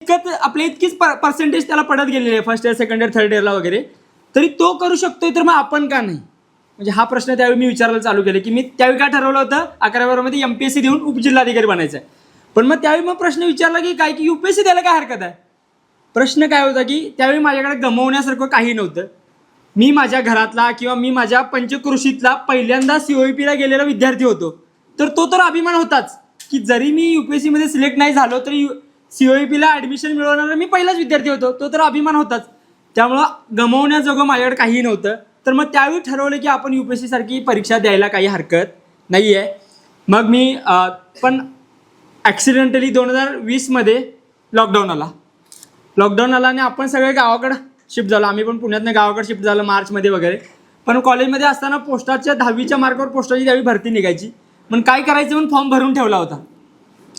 आपल्या इतकीच पर्सेंटेज त्याला पडत गेलेली आहे first year, second year, third इयरला वगैरे, तरी तो करू शकतोय तर मग आपण का नाही? म्हणजे हा प्रश्न त्यावेळी मी विचारायला चालू केले की मी त्यावेळी काय ठरवलं होतं 11वी MPSC देऊन उपजिल्हाधिकारी बनायचं आहे. पण मग त्यावेळी मग प्रश्न विचारला की काय की UPSC द्यायला काय हरकत आहे. प्रश्न काय होता की त्यावेळी माझ्याकडे गमवण्यासारखं काही नव्हतं. मी माझ्या घरातला किंवा मी माझ्या पंचकृषीतला पहिल्यांदा COEPला गेलेला विद्यार्थी होतो. तो तर अभिमान होताच की जरी मी UPSC मध्ये सिलेक्ट नाही झालो तरी COEPला ॲडमिशन मिळवणारा मी पहिलाच विद्यार्थी होतो. तो तर अभिमान होताच. त्यामुळं गमवण्याजोगं माझ्याकडे काही नव्हतं. तर मग त्यावेळी ठरवलं की आपण UPSC सारखी परीक्षा द्यायला काही हरकत नाही आहे. मग मी पण ॲक्सिडेंटली 2020मध्ये लॉकडाऊन आला आणि आपण सगळे गावाकडं शिफ्ट झालो. आम्ही पण पुण्यातनं गावाकडे शिफ्ट झालो मार्चमध्ये वगैरे. पण कॉलेजमध्ये असताना पोस्टाच्या 10वीच्या मार्कावर पोस्टाची त्यावेळी भरती निघायची. पण काय करायचं म्हणून फॉर्म भरून ठेवला होता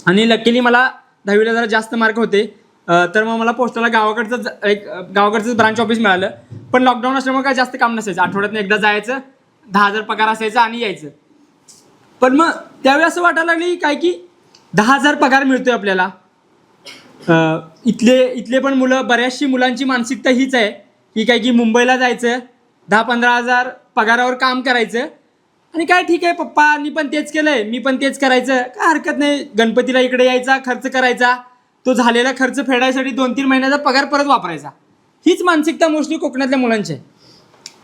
आणि लकीली मला 10वीला जरा जास्त मार्क होते. तर मग मला पोस्टाला गावाकडचं ब्रांच ऑफिस मिळालं. पण लॉकडाऊन असल्यामुळे काय जास्त काम नसायचं. आठवड्यातनं एकदा जायचं, 10,000 पगार असायचा आणि यायचं. पण मग त्यावेळी असं वाटायला लागली काय की 10,000 पगार मिळतोय आपल्याला. इथले पण मुलं, बऱ्याचशी मुलांची मानसिकता हीच आहे की काय की मुंबईला जायचं, 10-15 हजार पगारावर काम करायचं आणि काय ठीक आहे पप्पांनी पण तेच केलंय, मी पण तेच करायचं, काय हरकत नाही. गणपतीला इकडे यायचा, खर्च करायचा, तो झालेला खर्च फेडायसाठी 2-3 महिन्याचा पगार परत वापरायचा. हीच मानसिकता मोस्टली कोकणातल्या मुलांची आहे.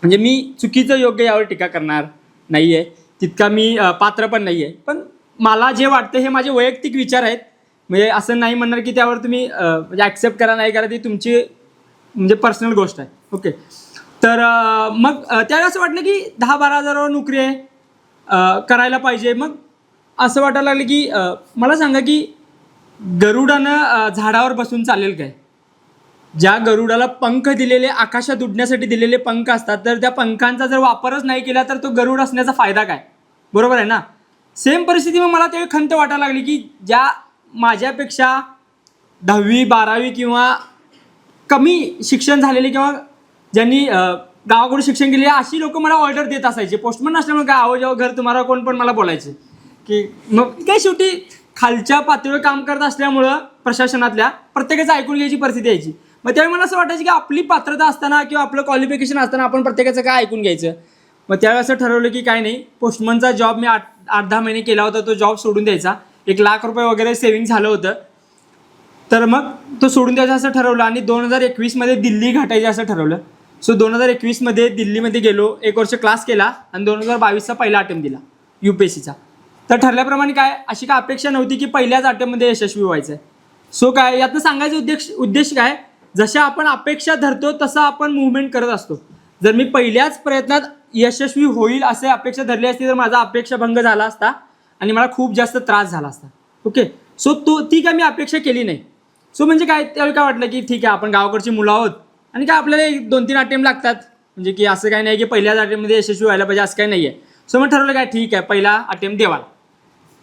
म्हणजे मी चुकीचं योग्य यावर टीका करणार नाही आहे, तितका मी पात्र पण नाही आहे. पण मला जे वाटतं हे माझे वैयक्तिक विचार आहेत. म्हणजे असं नाही म्हणणार की त्यावर तुम्ही म्हणजे ॲक्सेप्ट करा नाही करा, ती तुमची म्हणजे पर्सनल गोष्ट आहे. ओके. तर मग त्यावेळी असं वाटलं की 10-12 हजारावर नोकरी आहे, करायला पाहिजे. मग असं वाटायला लागलं की मला सांगा की गरुडानं झाडावर बसून चालेल काय? ज्या गरुडाला पंख दिलेले, आकाशात उडण्यासाठी दिलेले पंख असतात, तर त्या पंखांचा जर वापरच नाही केला तर तो गरुड असण्याचा फायदा काय? बरोबर आहे ना? सेम परिस्थिती मग मला त्यावेळी खंत वाटायला लागली की ज्या माझ्यापेक्षा 10वी 12वी किंवा कमी शिक्षण झालेले किंवा ज्यांनी गावाकडून शिक्षण केले अशी लोक मला ऑर्डर देत असायचे. पोस्टमन असल्यामुळे काय आवो जाओ घर तुम्हाला कोण पण मला बोलायचे की मग काय शेवटी खालच्या पातळीवर काम करत असल्यामुळं प्रशासनातल्या प्रत्येकाचं ऐकून घ्यायची परिस्थिती यायची. मग त्यावेळी मला असं वाटायचं की आपली पात्रता असताना किंवा आपलं क्वालिफिकेशन असताना आपण प्रत्येकाचं काय ऐकून घ्यायचं. मग त्यावेळी असं ठरवलं की काय नाही, पोस्टमनचा जॉब मी 8-10 महिने केला होता, तो जॉब सोडून द्यायचा. 1 लाख रुपये वगैरे सेव्हिंग झालं होतं. तर मग तो सोडून द्यायचा असं ठरवलं आणि 2021मध्ये दिल्ली गाठायचं असं ठरवलं. सो 2021मध्ये दिल्लीमध्ये गेलो, 1 वर्ष क्लास केला आणि 2022चा पहिला अटेम्प्ट दिला UPSCचा. तर ठरल्याप्रमाणे काय अशी काय अपेक्षा नव्हती की पहिल्याच अटेम्प्टमध्ये यशस्वी व्हायचं आहे. सो काय यातनं सांगायचं उद्देश काय, जशा आपण अपेक्षा धरतो तसं आपण मुवमेंट करत असतो. जर मी पहिल्याच प्रयत्नात यशस्वी होईल असे अपेक्षा धरली असती तर माझा अपेक्षाभंग झाला असता आणि मला खूप जास्त त्रास झाला असता. ओके. सो ती काय मी अपेक्षा केली नाही. सो म्हणजे काय त्यावेळी काय वाटलं की ठीक आहे आपण गावाकडची मुलं आहोत आणि काय आपल्याला 2-3 अटेम्प्ट लागतात, म्हणजे की असं काही नाही की पहिल्याच अटेम्प्टमध्ये यशस्वी व्हायला पाहिजे असं काही नाही आहे. सो मग ठरवलं काय ठीक आहे पहिला अटेम्प्ट द्यावा.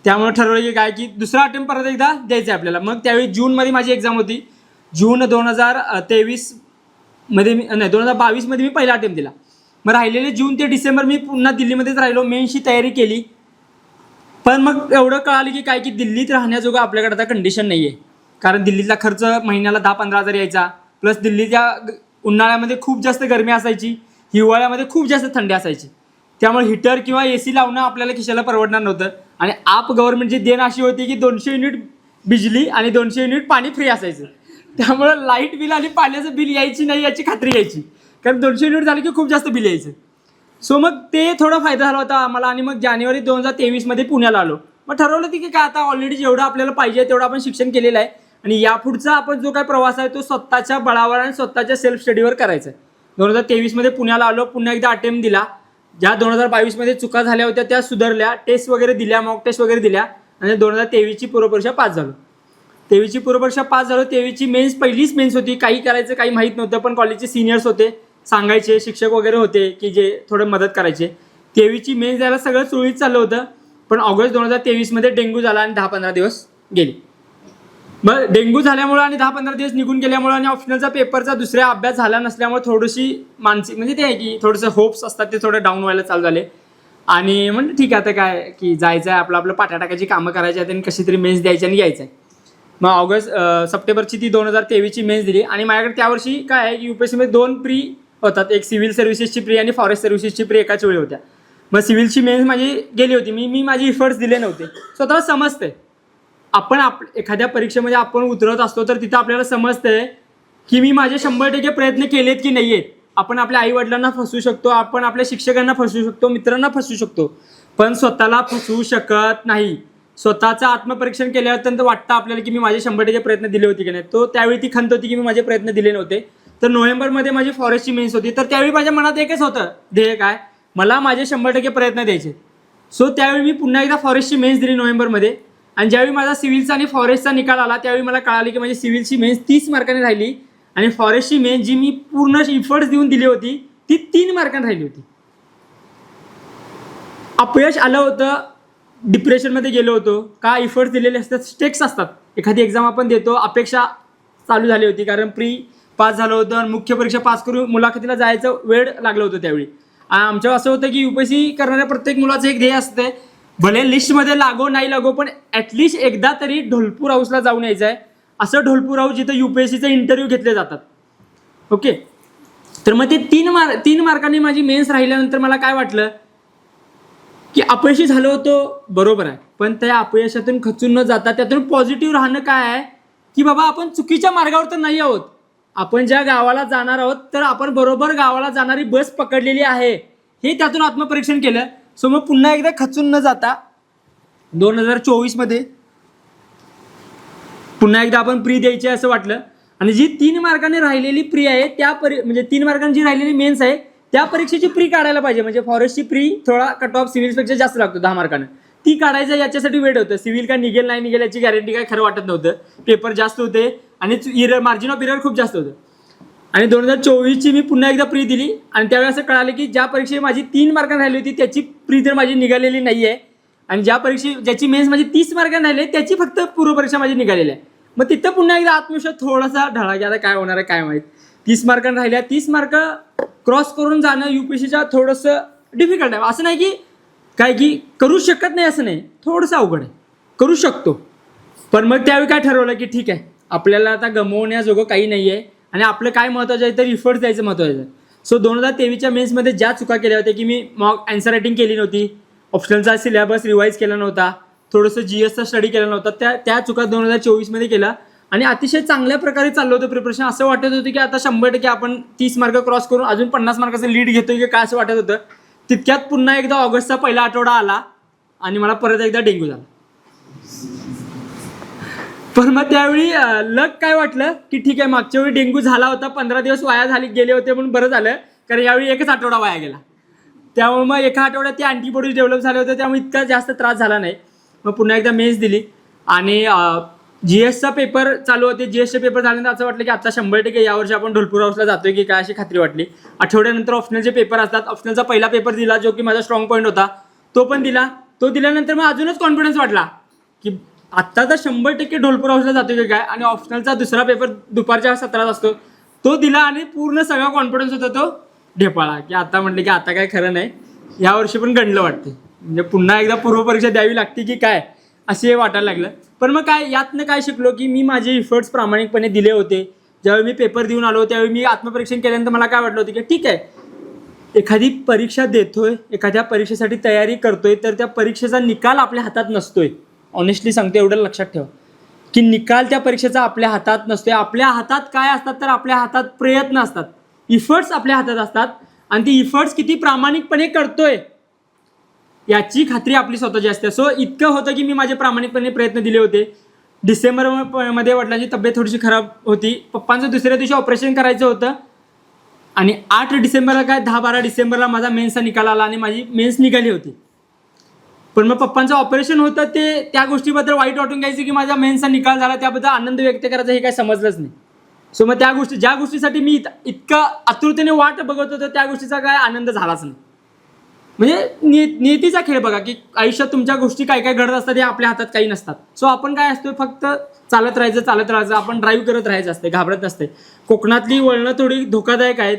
त्यामुळे ठरवलं की काय की दुसरा अटेम्प्ट परत एकदा द्यायचं आहे आपल्याला. मग त्यावेळी जूनमध्ये माझी एक्झाम होती. जून 2023मध्ये 2022मध्ये मी पहिला अटेम्प्ट दिला. मग राहिलेले जून ते डिसेंबर मी पुन्हा दिल्लीमध्येच राहिलो, मेन्सची तयारी केली. पण मग एवढं कळालं की काय की दिल्लीत राहण्याजोगं आपल्याकडे आता कंडिशन नाही आहे. कारण दिल्लीतला खर्च महिन्याला 10-15 हजार यायचा, प्लस दिल्लीच्या उन्हाळ्यामध्ये खूप जास्त गरमी असायची, हिवाळ्यामध्ये खूप जास्त थंडी असायची. त्यामुळे हीटर किंवा AC लावणं आपल्याला खिशाला परवडणार नव्हतं. आणि आप गव्हर्नमेंटची देण अशी होती की 200 युनिट बिजली आणि 200 युनिट पाणी फ्री असायचं. त्यामुळं लाईट बिल आणि पाण्याचं बिल यायची नाही याची खात्री यायची, कारण 200 युनिट झालं की खूप जास्त बिल यायचं. सो मग ते थोडा फायदा झाला होता आम्हाला. आणि मग जानेवारी 2023मध्ये पुण्याला आलो. मग ठरवलं की काय आता ऑलरेडी जेवढं आपल्याला पाहिजे तेवढं आपण शिक्षण केलेलं आहे आणि यापुढचा आपण जो काय प्रवास आहे तो स्वतःच्या बळावर आणि स्वतःच्या सेल्फ स्टडीवर करायचा आहे. 2023मध्ये पुण्याला आलो, पुन्हा एकदा अटेम्प्ट दिला. ज्या 2022मध्ये चुका झाल्या होत्या त्या सुधारल्या, टेस्ट वगैरे दिल्या, मॉक टेस्ट वगैरे दिल्या आणि 2023ची पूर्वपरीक्षा पास झालो. 23ची पूर्वपरीक्षा पास झालो. 23ची मेन्स पहिलीच मेन्स होती. काही करायचं काही माहीत नव्हतं, पण कॉलेजचे सिनियर्स होते, सांगायचे, शिक्षक वगैरे होते की जे थोडं मदत करायचे. 23ची मेन्स द्यायला सगळं सुरळीत चाललं होतं. पण ऑगस्ट 2023मध्ये डेंग्यू झाला आणि 10-15 दिवस गेले. मग डेंग्यू झाल्यामुळं आणि 10-15 दिवस निघून गेल्यामुळं आणि ऑप्शनलचा पेपरचा दुसरा अभ्यास झाला नसल्यामुळे थोडीशी मानसिक म्हणजे ते आहे की थोडंसं होप्स असतात ते थोडं डाऊन व्हायला चालू झाले. आणि म्हणजे ठीक आहे आता काय की जायचं आहे, आपलं पाट्या टाकायची कामं करायची आहेत आणि कशी तरी मेन्स द्यायची आणि यायचं आहे. मग सप्टेंबरची ती 2023ची मेन्स दिली. आणि माझ्याकडे त्यावर्षी काय आहे की UPSCमध्ये 2 प्री होतात, एक सिव्हिल सर्व्हिसेसची प्री आणि फॉरेस्ट सर्व्हिसेसची प्री एकाच वेळी होत्या. मग सिव्हिलची मेन्स माझी गेली होती, मी माझे इफर्ट्स दिले नव्हते. स्वतःला समजतंय आपण एखाद्या परीक्षेमध्ये आपण उतरत असतो तर तिथं आपल्याला समजतंय की मी माझे 100% प्रयत्न केलेत की नाही आहेत. आपण आपल्या आईवडिलांना फसवू शकतो, आपण आपल्या शिक्षकांना फसवू शकतो, मित्रांना फसवू शकतो, पण स्वतःला फसवू शकत नाही. स्वतःचं आत्मपरीक्षण केल्यानंतर वाटतं आपल्याला की मी माझे 100% प्रयत्न दिले होते की नाही. तो त्यावेळी ती खंत होती की मी माझे प्रयत्न दिले नव्हते. तर नोव्हेंबरमध्ये माझी फॉरेस्टची मेन्स होती, तर त्यावेळी माझ्या मनात एकच होतं ध्येय, काय, मला माझे 100% प्रयत्न द्यायचे. सो त्यावेळी मी पुन्हा एकदा फॉरेस्टची मेन्स दिली नोव्हेंबरमध्ये. आणि ज्यावेळी माझा सिव्हिलचा आणि फॉरेस्टचा निकाल आला त्यावेळी मला कळाले की माझी सिव्हिलची मेन्स 30 मार्कांनी राहिली आणि फॉरेस्टची मेन्स जी मी पूर्ण इफर्ट्स देऊन दिली होती ती 3 मार्कांनी राहिली होती. अपयश आलं होतं, डिप्रेशनमध्ये गेलो होतो. का, इफर्ट्स दिलेले असतात, स्टेक्स असतात. एखादी एक्झाम आपण देतो, अपेक्षा चालू झाली होती कारण प्री पास झालं होतं आणि मुख्य परीक्षा पास करून मुलाखतीला जायचं वेळ लागलं होतं त्यावेळी. आमच्यावर असं होतं की UPSC करणाऱ्या प्रत्येक मुलाचं एक ध्येय असतं, भले लिस्टमध्ये लागो नाही लागो पण ॲटलिस्ट एकदा तरी ढोलपूर हाऊसला जाऊन यायचं आहे. असं ढोलपूर हाऊस जिथं UPSCचे इंटरव्ह्यू घेतले जातात. ओके, तर मग ते 3 मार्कांनी माझी मेन्स राहिल्यानंतर मला काय वाटलं की अपयशी झालो होतो, बरोबर आहे, पण त्या अपयशातून खचून न जाता त्यातून पॉझिटिव्ह राहणं काय आहे की बाबा आपण चुकीच्या मार्गावर तर नाही आहोत. आपण ज्या गावाला जाणार आहोत तर आपण बरोबर गावाला जाणारी बस पकडलेली आहे, हे त्यातून आत्मपरीक्षण केलं. सो मग पुन्हा एकदा खचून न जाता 2024मध्ये पुन्हा एकदा आपण प्री द्यायची असं वाटलं. आणि जी 3 मार्कांनी राहिलेली प्री आहे म्हणजे 3 मार्कांनी जी राहिलेली मेन्स आहे त्या परीक्षेची प्री काढायला पाहिजे. म्हणजे फॉरेस्टची प्री थोडा कट ऑफ सिव्हिलपेक्षा जास्त लागतो 10 मार्कांना, ती काढायचं याच्यासाठी वेट होतं. सिव्हिल काय निघेल नाही निघेल याची गॅरंटी काय खरं वाटत नव्हतं. पेपर जास्त होते आणि मार्जिन ऑफ इरर खूप जास्त होतं. आणि 2024ची मी पुन्हा एकदा प्री दिली आणि त्यावेळी असं कळालं की ज्या परीक्षेत माझी 3 मार्कांनी राहिली होती त्याची प्री तर माझी निघालेली नाही आहे आणि ज्याची मेन्स माझी 30 मार्कांनी राहिली त्याची फक्त पूर्वपरीक्षा माझी निघालेली आहे. मग तिथं पुन्हा एकदा आत्मविश्वास थोडासा ढळा की आता काय होणार आहे काय माहीत. 30 मार्कांनी राहिल्या, 30 मार्क क्रॉस करून जाणं UPSCच्या थोडंसं डिफिकल्ट आहे. असं नाही की काय की करू शकत नाही, असं नाही, थोडंसं अवघड आहे, करू शकतो. पण मग त्यावेळी काय ठरवलं की ठीक आहे, आपल्याला आता गमवण्याजोगं काही नाही आहे आणि आपलं काय महत्त्वाचं आहे तर इफर्ट्स द्यायचं महत्त्वाचं आहे. सो 2023च्या मेन्समध्ये ज्या चुका केल्या होत्या की मी मॉक आन्सर रायटिंग केली नव्हती, ऑप्शनलचा सिलेबस रिवाईज केला नव्हता, थोडंसं GSचा स्टडी केला नव्हता, त्या चुका 2024मध्ये केला आणि अतिशय चांगल्या प्रकारे चाललं होतं प्रिपरेशन. असं वाटत होतं की आता 100% आपण 30 मार्क क्रॉस करून अजून 50 मार्काचं लीड घेतोय की काय असं वाटत होतं. तितक्यात पुन्हा एकदा ऑगस्टचा पहिला आठवडा आला आणि मला परत एकदा डेंग्यू झाला. पण मग त्यावेळी लक काय वाटलं की ठीक आहे, मागच्या वेळी डेंग्यू झाला होता, 15 दिवस वाया गेले होते म्हणून बरं झालं, कारण यावेळी एकच आठवडा वाया गेला. त्यामुळे मग एका आठवड्यात ते अँटीबॉडीज डेव्हलप झाले होते, त्यामुळे इतका जास्त त्रास झाला नाही. मग पुन्हा एकदा मेन्स दिली आणि GSचा पेपर चालू होते. GSचे पेपर झाल्यानंतर असं वाटलं की आता 100% यावर्षी आपण ढोलपूर हाऊसला जातोय की काय अशी खात्री वाटली. आठवड्यानंतर ऑप्शनलचे पेपर असतात. ऑप्शनलचा पहिला पेपर दिला जो की माझा स्ट्रॉंग पॉईंट होता, तो पण दिला. तो दिल्यानंतर मग अजूनच कॉन्फिडन्स वाटला की आत्ता तर 100% ढोलपूर हाऊसला जातोय की काय. आणि ऑप्शनलचा दुसरा पेपर दुपारच्या 17 असतो, तो दिला आणि पूर्ण सगळा कॉन्फिडन्स होता तो ढेपाळा की आता म्हटलं की आता काय खरं नाही, यावर्षी पण गणलं वाटते, म्हणजे पुन्हा एकदा पूर्वपरीक्षा द्यावी लागते की काय असे वाटायला लागलं. पण मग काय यातनं काय शिकलो की मी माझे इफर्ट्स प्रामाणिकपणे दिले होते. ज्यावेळी मी पेपर देऊन आलो त्यावेळी मी आत्मपरीक्षण केल्यानंतर मला काय वाटलं होतं की ठीक आहे, एखादी परीक्षा देतोय, एखाद्या परीक्षेसाठी तयारी करतोय तर त्या परीक्षेचा निकाल आपल्या हातात नसतोय. ऑनेस्टली सांगतो, एवढं लक्षात ठेवा की निकाल त्या परीक्षेचा आपल्या हातात नसतोय. आपल्या हातात काय असतात तर आपल्या हातात प्रयत्न असतात, इफर्ट्स आपल्या हातात असतात आणि ती इफर्ट्स किती प्रामाणिकपणे करतोय याची खात्री आपली स्वतःची असते. सो इतकं होतं की मी माझे प्रामाणिकपणे प्रयत्न दिले होते. डिसेंबरमध्ये वडिलांची तब्येत थोडीशी खराब होती, पप्पांचं दुसऱ्या दिवशी ऑपरेशन करायचं होतं आणि 8 डिसेंबरला काय 10-12 डिसेंबरला माझा मेन्सचा निकाल आला आणि माझी मेन्स निघाली होती. पण मग पप्पांचं ऑपरेशन होतं ते त्या गोष्टीबद्दल वाईट वाटून घ्यायचं की माझा मेन्सचा निकाल झाला, त्याबद्दल आनंद व्यक्त करायचा हे काय समजलंच नाही. सो मग ज्या गोष्टीसाठी मी इतकं आतुरतेने वाट बघत होतो त्या गोष्टीचा काय आनंद झालाच नाही. म्हणजे नियतीचा खेळ बघा की आयुष्यात तुमच्या गोष्टी काय काय घडत असतात हे आपल्या हातात काही नसतात. सो आपण काय असतो फक्त चालत राहायचं, आपण ड्राईव्ह करत राहायचं असते, घाबरत नसते. कोकणातली वळणं थोडी धोकादायक आहेत,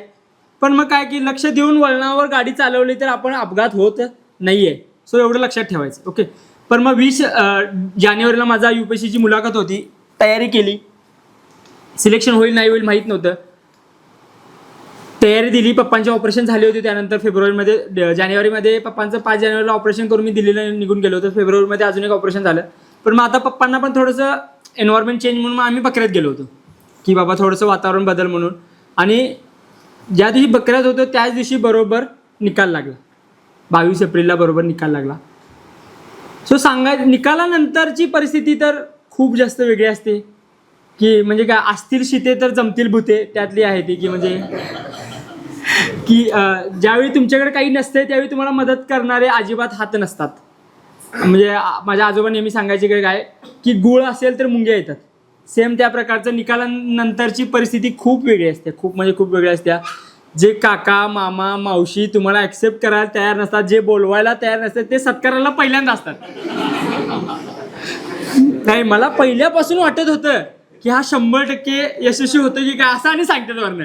पण मग काय की लक्ष देऊन वळणावर गाडी चालवली तर आपण अपघात होत नाहीये. सो एवढं लक्षात ठेवायचं. ओके, पण मग 20 जानेवारीला माझा UPSCची मुलाखत होती तयारी केली. सिलेक्शन होईल नाही होईल माहीत नव्हतं. तयारी दिली. पप्पांचे ऑपरेशन झाले होते त्यानंतर फेब्रुवारीमध्ये, जानेवारीमध्ये पप्पांचं 5 जानेवारीला ऑपरेशन करून मी दिल्लीला निघून गेलो होतो. फेब्रुवारीमध्ये अजून एक ऑपरेशन झालं. पण मग आता पप्पांना पण थोडंसं एन्व्हायरमेंट चेंज म्हणून मग आम्ही बकऱ्यात गेलो होतो की बाबा थोडंसं वातावरण बदल म्हणून. आणि ज्या दिवशी बकऱ्यात होतो त्याच दिवशी बरोबर निकाल लागला. 22 एप्रिलला बरोबर निकाल लागला. निकालानंतरची परिस्थिती तर खूप जास्त वेगळी असते की म्हणजे काय, असतील शिते तर जमतील भूते त्यातली आहे ती. की म्हणजे की ज्यावेळी तुमच्याकडे काही नसते त्यावेळी तुम्हाला मदत करणारे अजिबात हात नसतात. म्हणजे माझ्या आजोबा नेहमी सांगायचे काय की गुळ असेल तर मुंग्या येतात. सेम त्या प्रकारचं निकालानंतरची परिस्थिती खूप वेगळी असते. खूप म्हणजे खूप वेगळी असते. जे काका मामा मावशी तुम्हाला ॲक्सेप्ट करायला तयार नसतात, जे बोलवायला तयार नसतात, ते सत्काराला पहिल्यांदा असतात. नाही, मला पहिल्यापासून वाटत होतं की हा 100% यशस्वी होतो की काय असं, आणि सांगतात वरनं.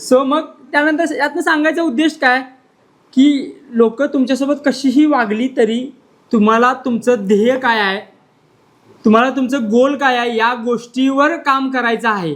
सो मग त्यानंतर यातनं सांगायचा उद्देश काय की लोक तुमच्यासोबत कशीही वागली तरी तुम्हाला तुमचं ध्येय काय आहे, तुम्हाला तुमचं गोल काय आहे, या गोष्टीवर काम करायचं आहे.